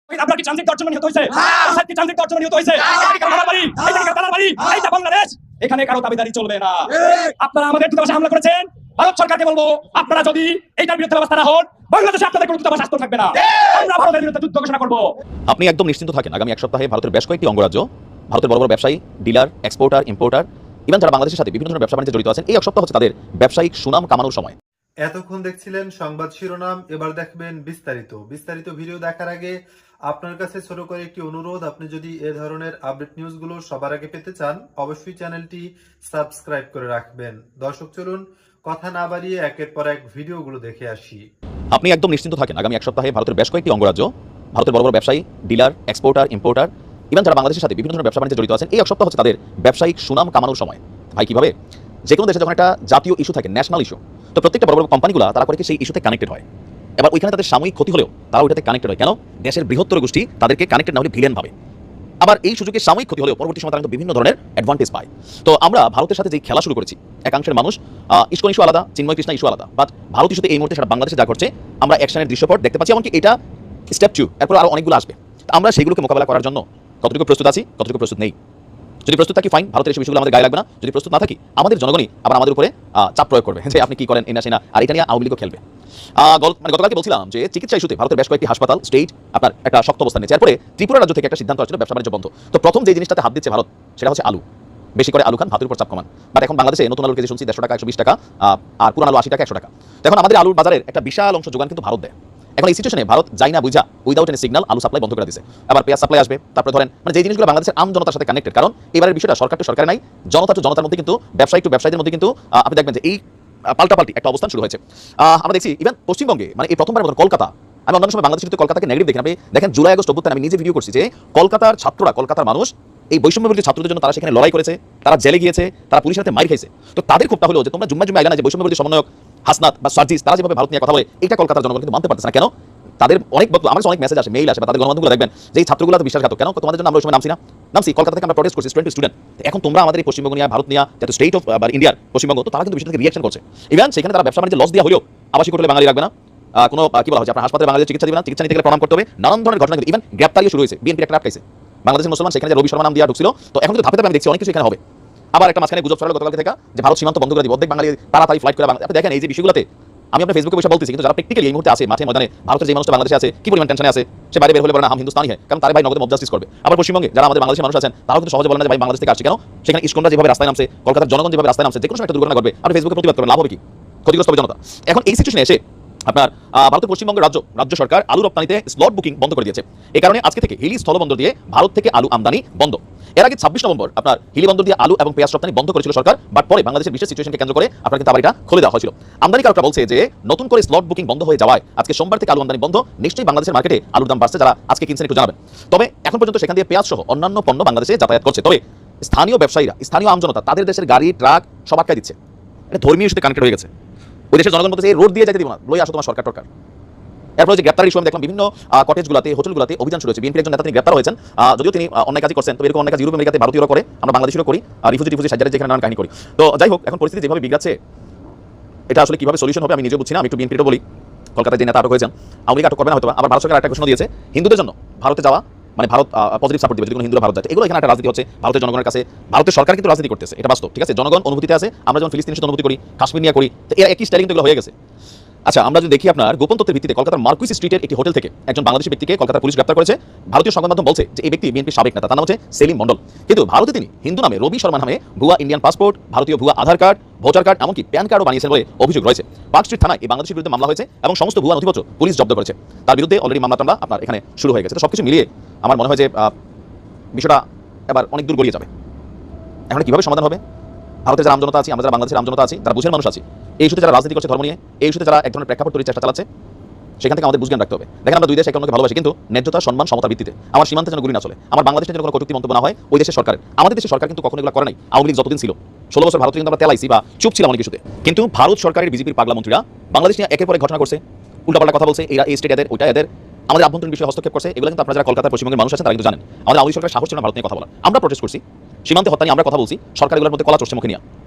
আপনার কি ট্রানজিট দেওয়ার জন্য নিহত হয়েছে? কি ট্রানজিট দেওয়ার জন্য নিহত হয়েছে? এইটা বাংলাদেশ, এখানে কারো দাবিদারি চলবে না। আপনারা আমাদের দূতাবাসে হামলা করেছেন, ভারত সরকারকে বলবো আপনারা যদি এইটার বিরুদ্ধে ব্যবস্থা না হন, বাংলাদেশে আপনাদের কোনো দূতাবাস আসতে থাকবে না। আমরা ভারতের বিরুদ্ধে যুদ্ধ ঘোষণা করব। আপনি একদম নিশ্চিন্ত থাকেন, আগামী এক সপ্তাহে ভারতের বেশ কয়েকটি অঙ্গরাজ্য, ভারতের বড় বড় ব্যবসায়ী, ডিলার, এক্সপোর্টার, ইম্পোর্টার, ইভেন যারা বাংলাদেশের সাথে বিভিন্ন ধরনের ব্যবসা বাণিজ্যে জড়িত আছেন, এই এক সপ্তাহ হচ্ছে তাদের ব্যবসায়িক সুনাম কামানোর সময়। এতক্ষণ দেখছিলেন সংবাদ শিরোনাম, এবার দেখবেন বিস্তারিত ভিডিও দেখার আগে আপনার কাছে ছোট করে একটি অনুরোধ, আপনি যদি এ ধরনের আপডেট নিউজগুলো সবার আগে পেতে চান অবশ্যই চ্যানেলটি সাবস্ক্রাইব করে রাখবেন। দর্শক চলুন কথা না বাড়িয়ে একের পর এক ভিডিওগুলো দেখে আসি। আপনি একদম নিশ্চিন্ত থাকেন, আগামী এক সপ্তাহে ভারতের বেশ কয়েকটি অঙ্গরাজ্য, ভারতের বড় বড় ব্যবসায়ী, ডিলার, এক্সপোর্টার, ইম্পোর্টার, ইভেন যারা বাংলাদেশের সাথে বিভিন্ন ধরনের ব্যবসা বাণিজ্যে জড়িত আছেন, এই এক সপ্তাহ হচ্ছে তাদের ব্যবসায়িক সুনাম কামানোর সময়। ভাই কিভাবে? যে কোনো দেশে যখন একটা জাতীয় ইস্যু থাকে, ন্যাশনাল ইস্যু, তো প্রত্যেকটা বড় বড় কোম্পানিগুলো তারা করে সেই ইস্যুতে কানেক্টেড হয়। এবার ওইখানে তাদের সাময়িক ক্ষতি হলেও তারা ওইটাতে কানেক্টেড হয়। কেন? দেশের বৃহত্তর গোষ্ঠী তাদেরকে কানেক্টেড না হলে ভিলেন ভাবে। আবার এই সুযোগে সাময়িক ক্ষতি হলেও পরবর্তী সময় তারা কিন্তু বিভিন্ন ধরনের অ্যাডভান্টেজ পায়। তো আমরা ভারতের সাথে যে খেলা শুরু করেছি, একাংশের মানুষ ইস্কন ইস্যু আলাদা, চিন্ময় কৃষ্ণা ইস্যু আলাদা, বাট ভারত ইস্যুতে এই মুহূর্তে সারা বাংলাদেশে যা ঘটছে আমরা অ্যাকশনের দৃশ্যপট দেখতে পাচ্ছি, এমনকি এটা স্টেপ 2, এরপর আরও অনেকগুলো আসবে। আমরা সেগুলোকে মোকাবেলা করার জন্য কতটুকু প্রস্তুত আছি, কতটুকু প্রস্তুত নেই। যদি প্রস্তুত থাকি ফাইন, ভারতের এই বিষয়গুলো আমাদের গায়ে লাগবে না। যদি প্রস্তুত না থাকি, আমাদের জনগণই আবার আমাদের উপরে চাপ প্রয়োগ করবে যে আপনি কি করেন, এনা সেনা, আর এটা নিয়ে আওয়ামী লীগও খেলবে। গতকালকে বলছিলাম যে চিকিৎসা ইস্যুতে ভারতের বেশ কয়েকটি হাসপাতাল স্টেট আপনার একটা শক্ত অবস্থান নিয়েছে। এরপরে ত্রিপুরা রাজ্য থেকে একটা সিদ্ধান্ত আসছিল ব্যবসা বাণিজ্য বন্ধ। তো প্রথম যে জিনিসটাতে হাত দিচ্ছে ভারত, সেটা হচ্ছে আলু। বেশি করে আলু খান, ভাতের উপর চাপ কমান। বাট এখন বাংলাদেশে নতুন আলুর কেজি শুনছি 150 টাকা, 120 টাকা, আর পুরান আলু 80 টাকা, 100 টাকা। তো এখন আমাদের আলুর বাজারের একটা বিশাল অংশ যোগান কিন্তু ভারত দেয়। এখন এই সিচুয়েশনে ভারত যাই না বুঝা উইদাউট এনি সিগন্যাল আলু সাপ্লাই বন্ধ করে দিয়েছে। আবার পেঁয়াজ সাপ্লাই আসবে, তারপরে ধরেন মানে যে জিনিসগুলো বাংলাদেশের আম জনতার সাথে কানেক্টেড। কারণ এবারের বিষয়টা সরকার টু সরকারে নাই, জনতা টু জনতার মধ্যে কিন্তু, ব্যবসায়ী টু ব্যবসায়ীদের মধ্যে কিন্তু আপনি দেখবেন যে এই পাল্টাপাল্টি একটা অবস্থান শুরু হয়েছে। আমরা দেখছি ইভেন পশ্চিমবঙ্গে, মানে এই প্রথমবারের মতো কলকাতা, আমি অন্যান্য সময় বাংলাদেশে কিন্তু কলকাতাকে নেগেটিভ দেখি। আপনি দেখেন জুলাই আগস্ট অভ্যুত্থানে আমি নিজে ভিডিও করছি যে কলকাতার ছাত্ররা, কলকাতার মানুষ এই বৈষম্যবিরোধী ছাত্রদের জন্য তারা সেখানে লড়াই করেছে, তারা জেলে গিয়েছে, তারা পুলিশের হাতে মাইর খাইছে। তো তাদের ক্ষোভটা হলো যে তোমরা জুম্মা আইলা না যে বৈষম্যবিরোধী সমন্বয়ক হাসনাত বা সার্জিস তারা যেভাবে ভারত নিয়ে কথা বলে, এটা কলকাতার জনগণ কিন্তু মানতে পারতেছে না। কেন? তাদের অনেক আমার অনেক মেসেজ আসে, মেইল আসে, বা তাদের গণমাধ্যমগুলো দেখবেন যে এই ছাত্রগুলো তো বিশ্বাসঘাতক। কেন? তোমাদের জন্য আমরা ওই সময় নামছি কলকাতা থেকে, আমরা প্রটেস্ট করছি স্টুডেন্ট। এখন তোমরা আমাদের এই পশ্চিমবঙ্গ নিয়ে, ভারত নিয়ে, যাতে স্টেট অফ ইন্ডিয়ার পশ্চিমবঙ্গ, তো তারা কিন্তু বিষয়টাকে রিয়াকশন করছে। ইভেন সেখানে তারা ব্যবসা বাণিজ্যে লস দেওয়া হলেও আবাসিক হোটেলে বাঙালি রাখবে না, কোনো কি বলা হচ্ছে আপনার হাসপাতালে বাঙালিদের চিকিৎসা দিবে না, চিকিৎসা নিতে গেলে প্রমাণ করতে হবে, নানান ধরনের ঘটনা। ইভেন গ্রেপ্তারিও শুরু হয়েছে, বিএনপি একটা আটকাইছে বাংলাদেশের মুসলমান, সেখানে রবি শর্মা নাম দিয়ে ঢুকছিল। তো এখন কিন্তু ধাপে ধাপে আমি দেখছি অনেক কিছু এখানে হবে। আবার একটা মাঝখানে গুজব ছড়ালো গতকালকে থেকে যে ভারত সীমান্ত বন্ধ করে দিবে, অর্ধেক বাঙালি তাড়াতাড়ি ফ্লাইট করে বাংলাদেশ। আপনি দেখেন এই যে বিষয়গুলোতে আমি আপনার ফেসবুকে বসে বলতেছি, কিন্তু যারা প্র্যাকটিক্যালি এই মুহূর্তে আছে মাঠে ময়দানে, ভারতের যে মানুষটা বাংলাদেশে আছে কি পরিমাণ টেনশনে আছে, সে বাইরে বের হলে বলে না হাম হিন্দুস্তানি হয়, কারণ তার ভাই নগদে মব জাস্টিস করবে। আবার পশ্চিমবঙ্গে যারা আমাদের বাংলাদেশের মানুষ আছেন, তারাও কিন্তু সহজে বলে না যে ভাই বাংলাদেশ থেকে আসছে। কেন? সেখানে ইস্কনরা যেভাবে রাস্তায় নামছে, কলকাতার জনগণ যেভাবে রাস্তায় নামছে, যে কোনো সময় একটা দুর্ঘটনা ঘটবে, আপনি ফেসবুকে প্রতিবাদ করবেন, লাভ হবে কি? ক্ষতিগ্রস্ত হবে জনতা। এখন এই সিচুয়েশনে এসে আপনার ভারতের পশ্চিমবঙ্গের রাজ্য সরকার আলু রপ্তানিতে স্লট বুকিং বন্ধ করে দিয়েছে। এই কারণে আজকে থেকে হিলি স্থলবন্দর দিয়ে ভারত থেকে আলু আমদানি বন্ধ। এর আগে 26 নভেম্বর আপনার হিলি বন্দর দিয়ে আলু এবং পেঁয়াজ রপ্তানি বন্ধ করেছিল সরকার, বাট পরে বাংলাদেশের বিশেষ সিচুয়েশনকে কেন্দ্র করে আপনার কিন্তু আবার এটা খুলে দেওয়া হয়েছিল। আমদানিকারকরা বলছে যে নতুন করে স্লট বুকিং বন্ধ হয়ে যাওয়ায় আজকে সোমবার থেকে আলু আমদানি বন্ধ। নিশ্চয়ই বাংলাদেশের মার্কেটে আলুর দাম বাড়ছে, যারা আজকে কিনছেন একটু জানাবেন। তবে এখন পর্যন্ত সেখান দিয়ে পেঁয়াজ সহ অন্যান্য পণ্য বাংলাদেশে যাতায়াত করছে। তবে স্থানীয় ব্যবসায়ীরা, স্থানীয় আমজনতা তাদের দেশের গাড়ি, ট্রাক সব আটকায় দিচ্ছে। এটা ধর্মীয় ইস্যুতে কানেক্টেড হয়ে গেছে। ওই দেশের জনগণ বলছে এই রোড দিয়ে যেতে দিব না, লই আসো তোমার সরকার। এরপর যে গ্রেপ্তারের সময় দেখলাম বিভিন্ন কটেজগুলোতে, হোটেলগুলোতে অভিযান শুরু হয়েছে। বিএনপির একজন নেতা তিনি গ্রেপ্তার হয়েছেন, যদিও তিনি অন্যায় কাজই করছেন। তো এরকম অনেক কাজ ইউরোপ আমেরিকাতে ভারতীয়রা করে, আমরা বাংলাদেশিরও করি, রিফিউজি সাজারে যেখানে নানান কাহিনী করি। তো যাই হোক, এখন পরিস্থিতি যেভাবে বিগড়াচ্ছে, এটা আসলে কিভাবে সলিউশন হবে আমি নিজে বুঝছি না। আমি একটু বিএনপিটা বলি, কলকাতায় যে নেতা আটক হয়েছেন, আওয়ামী লীগ আটক করবে না হয়তো। আবার ভারত সরকার একটা ঘোষণা দিয়েছে হিন্দুদের জন্য ভারতে যাওয়া, মানে ভারত পজিটিভ সাপোর্ট দিবে যদি কোনো হিন্দুরা ভারত যায়। এগুলো এখানে একটা রাজনীতি হচ্ছে ভারতের জনগণের কাছে। ভারতের সরকার কিন্তু রাজনীতি করতেছে, এটা বাস্তব, ঠিক আছে? জনগণ অনুভূতিতে আছে, আমরা যেমন ফিলিস্তিনের সাথে অনুভূতি করি, কাশ্মীর নিয়ে করি, তো এরা একই স্টাইলিং তো এগুলো হয়ে গেছে। আচ্ছা, আমরা যদি দেখি আপনার গোপন তথ্যের ভিত্তিতে কলকাতার মার্কুইস স্ট্রিটের একটি হোটেল থেকে একজন বাংলাদেশি ব্যক্তিকে কলকাতা পুলিশ গ্রেপ্তার করেছে। ভারতীয় সংবাদ মাধ্যম বলছে যে এই ব্যক্তি বিএনপির সাবেক নেতা, তার নাম হচ্ছে সেলিম মন্ডল। কিন্তু ভারতে তিনি হিন্দু নামে রবি শর্মা নামে ভুয়া ইন্ডিয়ান পাসপোর্ট, ভারতীয় ভুয়া আধার কার্ড, ভোটার কার্ড, এমনকি প্যান কার্ডও বানিয়েছেন বলে অভিযোগ রয়েছে। পার্ক স্ট্রিট থানায় এই বাংলাদেশের বিরুদ্ধে মামলা হয়েছে এবং সমস্ত ভুয়া নথিপত্র পুলিশ জব্দ করেছে। তার বিরুদ্ধে অলরেডি মামলা টামলা আপনার এখানে শুরু হয়ে গেছে। তো সবকিছু মিলিয়ে আমার মনে হয় যে বিষয়টা এবার অনেক দূর গড়িয়ে যাবে। এখন কিভাবে সমাধান হবে? ভারতের যারা আমজনতা আছি, আমরা যারা বাংলাদেশের আমজনতা আছি, যারা বুঝের মানুষ আছি, এই ইস্যুতে যারা রাজনীতি করছে ধর্ম নিয়ে, এই ইস্যুতে যারা এক ধরনের প্রেক্ষাপট তৈরির চেষ্টা চালাচ্ছে, সেখান থেকে আমাদের বুঝজ্ঞান রাখতে হবে। দেখেন আমরা দুই দেশ একে অন্যকে ভালোবাসি, কিন্তু ন্যায্যতা, সম্মান, সমতার ভিত্তিতে। আমার সীমান্তে যেন গুলি না চলে, আমার বাংলাদেশের যেন কোনো কটূক্তি মন্তব্য না হয় ওই দেশের সরকারের। আমাদের দেশের সরকার কিন্তু কখনো এগুলো করে নাই। আওয়ামী লীগ যতদিন ছিল, 16 বছর ভারতে কিন্তু আমরা তেলাইছি বা চুপ ছিলাম অনেক কিছুতে। কিন্তু ভারত সরকারের বিজেপির পাগলা মন্ত্রীরা বাংলাদেশ নিয়ে একের পরে ঘটনা করছে, উল্টাপাল্টা কথা বলছে, এরা এই স্টেট এদের, ওইটা এদের, আমাদের আভ্যন্তরীণ বিষয়ে হস্তক্ষেপ করছে। এগুলো কিন্তু আপনারা যারা কলকাতার পশ্চিমবঙ্গের মানুষ আছেন তারা কিন্তু জানেন। আমাদের আওয়ামী সরকারের সাহস ছিল না ভারত নিয়ে কথা বলা। আমরা প্রটেস্ট করছি, সীমান্তে হত্যা নিয়ে আমরা কথা বলছি, সরকার এগুলোর মধ্যে কলা চড়ছে মুখে নিয়ে।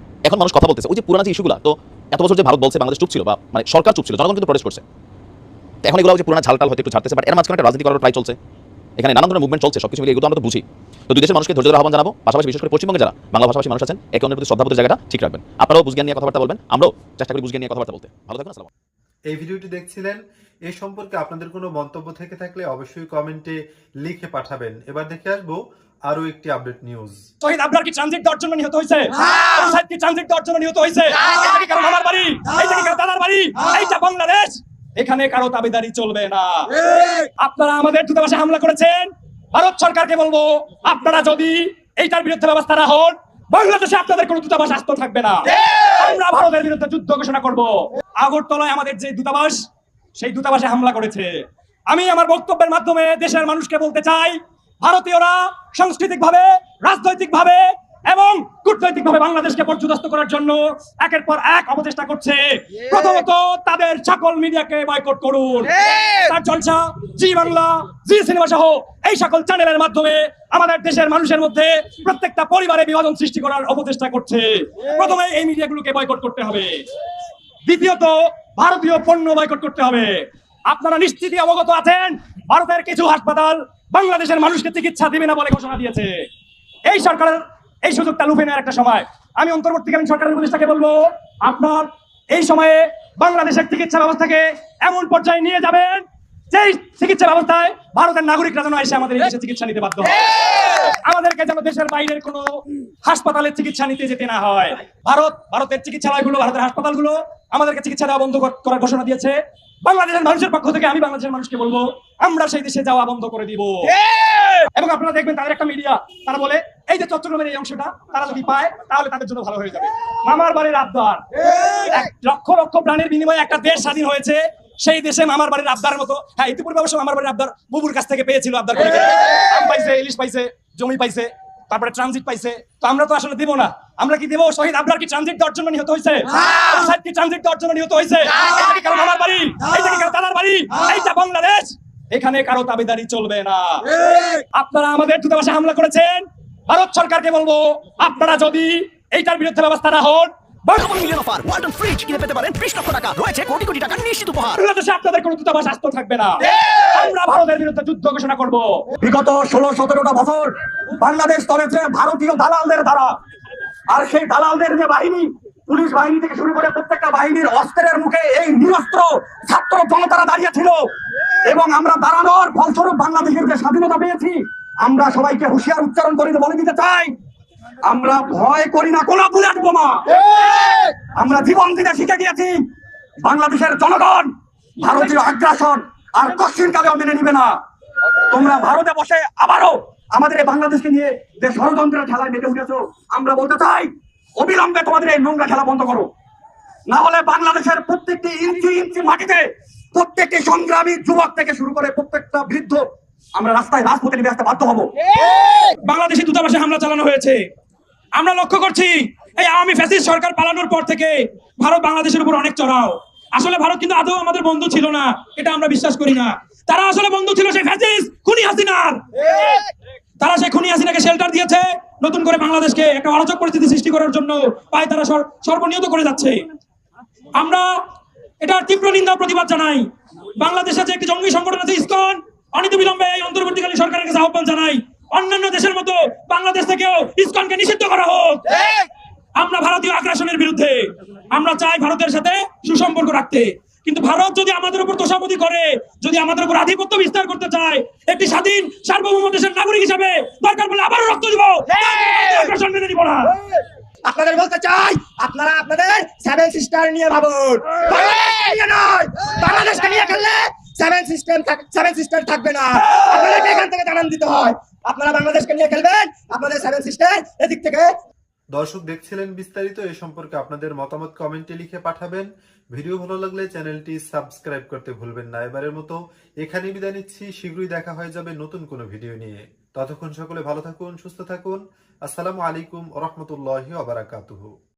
এখন মানুষ কথা বলতেছে ওই যে পুরানো যে ইস্যুগুলো, তো এত বছর যে ভারত বলছে বাংলাদেশ চুপ ছিল, বা মানে সরকার চুপ ছিল, জনগণ কিন্তু প্রটেস্ট করছে। এখন এগুলো যে পুরানো ঝালটাল হয়তো একটু ছাড়তেছে, বাট এর মাঝখানে একটা রাজনীতি করার ট্রাই চলছে। এখানে নানান ধরনের মুভমেন্ট চলছে, সবকিছু মিলিয়ে এগুলো আমরা তো বুঝি। তো দুই দেশের মানুষকে ধৈর্য ধরার আহ্বান জানাবো, পাশাপাশি বিশেষ করে পশ্চিমবঙ্গে যারা বাংলা ভাষাভাষী মানুষ আছেন একে অন্যের প্রতি শ্রদ্ধাবোধের জায়গাটা ঠিক রাখবেন। আপনারাও বুঝজ্ঞান নিয়ে কথাবার্তা বলবেন, আমরাও চেষ্টা করি বুঝজ্ঞান নিয়ে কথাবার্তা বলতে। ভালো থাকুন, আসসালামু আলাইকুম। এই ভিডিওটি দেখছিলেন, এ সম্পর্কে আপনাদের কোনো মন্তব্য থেকে থাকলে অবশ্যই কমেন্টে লিখে পাঠাবেন। এবার দেখে আসবো আরো একটি আপডেট নিউজ। শহীদ আবরার কি ট্রানজিট দেওয়ার জন্য নিহত হয়েছে? সাইদ কি ট্রানজিট দেওয়ার জন্য নিহত হয়েছে? এটা কি কারো মামার বাড়ি? এইটা কি কারো দাদার বাড়ি? এইটা বাংলাদেশ, এখানে কারো দাবিদারি চলবে না। আপনারা আমাদের দূতাবাসে হামলা করেছেন, ভারত সরকারকে বলবো আপনারা যদি এইটার বিরুদ্ধে ব্যবস্থা না হন, বাংলাদেশে আপনাদের কোনো দূতাবাস আস্ত থাকবে না। আমরা ভারতের বিরুদ্ধে যুদ্ধ ঘোষণা করব। আগরতলায় আমাদের যে দূতাবাস, সেই দূতাবাসে হামলা করেছে। আমি আমার বক্তব্যের মাধ্যমে দেশের মানুষকে বলতে চাই, ভারতীয়রা সাংস্কৃতিকভাবে, রাজনৈতিকভাবে এবং কূটনৈতিকভাবে বাংলাদেশকে পর্যদস্ত করার জন্য একের পর এক অপচেষ্টা করছে। প্রথমত তাদের সকল মিডিয়াকে বয়কট করুন। তার জলসা, জি বাংলা, জি সিনেমা সহ এই সকল চ্যানেলের মাধ্যমে আমাদের দেশের মানুষের মধ্যে প্রত্যেকটা পরিবারে বিভাজন সৃষ্টি করার অপচেষ্টা করছে। প্রথমে এই মিডিয়াগুলোকে বয়কট করতে হবে। দ্বিতীয়ত ভারতীয় পণ্য বয়কট করতে হবে। আপনারা নিশ্চিতই অবগত আছেন, ভারতের কিছু হাসপাতাল বাংলাদেশের মানুষকে চিকিৎসা দিবে না বলে ঘোষণা দিয়েছে। এই সরকারের এই সুযোগটা লুফে নেওয়ার একটা সময়। আমি অন্তর্বর্তীকালীন সরকারের উপদেষ্টাকে বলবো, আপনার এই সময়ে বাংলাদেশের চিকিৎসা ব্যবস্থাকে এমন পর্যায়ে নিয়ে যাবেন যেই চিকিৎসা ব্যবস্থায় ভারতের নাগরিকরা যেন এসে আমাদের এই দেশে চিকিৎসা নিতে বাধ্য হয়। আমাদেরকে যেন দেশের বাইরের কোনো হাসপাতালে চিকিৎসা নিতে যেতে না হয়। ভারতের চিকিৎসালয়গুলো, ভারতের হাসপাতালগুলো আমাদেরকে চিকিৎসা দেওয়া বন্ধ করার ঘোষণা দিয়েছে। বাংলাদেশের মানুষের পক্ষ থেকে আমি বাংলাদেশের মানুষকে বলবো, আমরা সেই দেশে যাওয়া বন্ধ করে দিব। এবং আপনারা দেখবেন তাদের একটা মিডিয়া, তারা বলে এই যে চট্টগ্রামের এই অংশটা তারা যদি পায় তাহলে তাদের জন্য ভালো হয়ে যাবে। মামার বাড়ির আবদার, লক্ষ লক্ষ প্রাণের বিনিময়ে একটা দেশ স্বাধীন হয়েছে, সেই দেশে মামার বাড়ির আবদার মতো, হ্যাঁ ইতিপূর্বে অবশ্য মামার বাড়ির আবদার বুবুর কাছ থেকে পেয়েছিল, আবদার করে আম পাইছে, ইলিশ পাইছে, জমি পাইছে, তারপরে ট্রানজিট পাইছে। তো আমরা তো আসলে দিব না। আমরা কি দেব? শহীদ আবরার কি ট্রানজিট দেওয়ার জন্য নিহত হয়েছে? সাইদ কি ট্রানজিট দেওয়ার জন্য নিহত হয়েছে? এটা কি কারো মামার বাড়ি? এইটা কি কারো দাদার বাড়ি? এইটা বাংলাদেশ, এখানে কারো দাবিদারি চলবে না। আপনারা আমাদের দূতাবাসে হামলা করেছেন, ভারত সরকারকে বলবো আপনারা যদি এইটার বিরুদ্ধে ব্যবস্থা না হন, বাংলাদেশে আপনাদের কোনো দূতাবাস আস্ত থাকবে না। আমরা ভারতের বিরুদ্ধে যুদ্ধ ঘোষণা করব। বিগত 16-17টা বছর বাংলাদেশ চলেছে ভারতীয় দালালদের দ্বারা। আর সেই দালালদের যে বাহিনী, পুলিশ বাহিনী থেকে শুরু করে প্রত্যেকটা বাহিনীর অস্ত্রের মুখে এই নিরস্ত্র ছাত্র জনতারা দাঁড়িয়ে ছিল। এবং আমরা দাঁড়ানোর ফলস্বরূপ বাংলাদেশের যে স্বাধীনতা পেয়েছি, আমরা সবাইকে হুঁশিয়ার উচ্চারণ করে বলে দিতে চাই, আমরা ভয় করি না কোনো বুলেট বোমা। আমরা জীবন দিতে শিখে গিয়েছি। বাংলাদেশের জনগণ ভারতীয় আগ্রাসন আর কশ্চিনকালেও মেনে নিবে না। তোমরা ভারতে বসে আবারও আমাদের এই বাংলাদেশকে নিয়ে যে ষড়যন্ত্রের খেলায় মেতে উঠেছো, আমরা বলতে চাই অবিলম্বে তোমাদের এই নোংরা খেলা বন্ধ করো, না হলে বাংলাদেশের প্রত্যেকটি ইঞ্চি ইঞ্চি মাটিতে প্রত্যেকটি সংগ্রামী যুবক থেকে শুরু করে প্রত্যেকটা বৃদ্ধ আমরা রাস্তায় রাজপথে নেমে আসতে বাধ্য হবো। বাংলাদেশি দূতাবাসে হামলা চালানো হয়েছে। আমরা লক্ষ্য করছি এই আওয়ামী ফ্যাসিস্ট সরকার পালানোর পর থেকে ভারত বাংলাদেশের উপর অনেক চড়াও। আসলে ভারত কিন্তু আদৌ আমাদের বন্ধু ছিল না, এটা আমরা বিশ্বাস করি না। তারা আসলে বন্ধু ছিল সেই ফ্যাসিস্ট খুনি হাসিনার। তারা সেই খুনি হাসিনাকে শেল্টার দিয়েছে, নতুন করে বাংলাদেশকে একটা অরাজক পরিস্থিতি সৃষ্টি করার জন্য পায় তারা সর্বনিয়ত করে যাচ্ছে। আমরা এটার তীব্র নিন্দা প্রতিবাদ জানাই। বাংলাদেশে যে একটি জঙ্গি সংগঠন আছে ইসকন, অনতিবিলম্বে এই অন্তর্বর্তীকালীন সরকারের কাছে আহ্বান জানাই, অন্যান্য দেশের মতো বাংলাদেশ থেকেও ইসকনকে নিষিদ্ধ করা হোক। আমরা ভারতীয় আগ্রাসনের বিরুদ্ধে, আমরা চাই ভারতের সাথে সুসম্পর্ক রাখতে। কিন্তু ভারত যদি আমাদের উপর তোষামোদী করে, যদি আমাদের উপর আধিপত্য বিস্তার করতে চায়, একটি স্বাধীন সার্বভৌম দেশের নাগরিক হিসাবে দরকার পড়লে আবারও রক্ত দিব, আগ্রাসন মেনে নিব না। আপনাদের বলতে চাই, আপনারা আপনাদের সেভেন সিস্টার নিয়ে ভাবুন, বাংলাদেশকে নিয়ে খেললে সেভেন সিস্টার থাকবে না। আপনাদেরকে এখান থেকে জানান দিতে হয়, আপনারা বাংলাদেশকে নিয়ে খেলবেন, আপনাদের সেভেন সিস্টার এদিক থেকে। দর্শক দেখছিলেন বিস্তারিত, এ সম্পর্কে আপনাদের মতামত কমেন্টে লিখে পাঠাবেন। ভিডিও ভালো লাগলে চ্যানেলটি সাবস্ক্রাইব করতে ভুলবেন না। এবারের মতো এখানে বিদায় নিচ্ছি, শীঘ্রই দেখা হয়ে যাবে নতুন কোনো ভিডিও নিয়ে। ততক্ষণ সকলে ভালো থাকুন, সুস্থ থাকুন। আসসালামু আলাইকুম ওয়া রাহমাতুল্লাহি ওয়া বারাকাতুহু।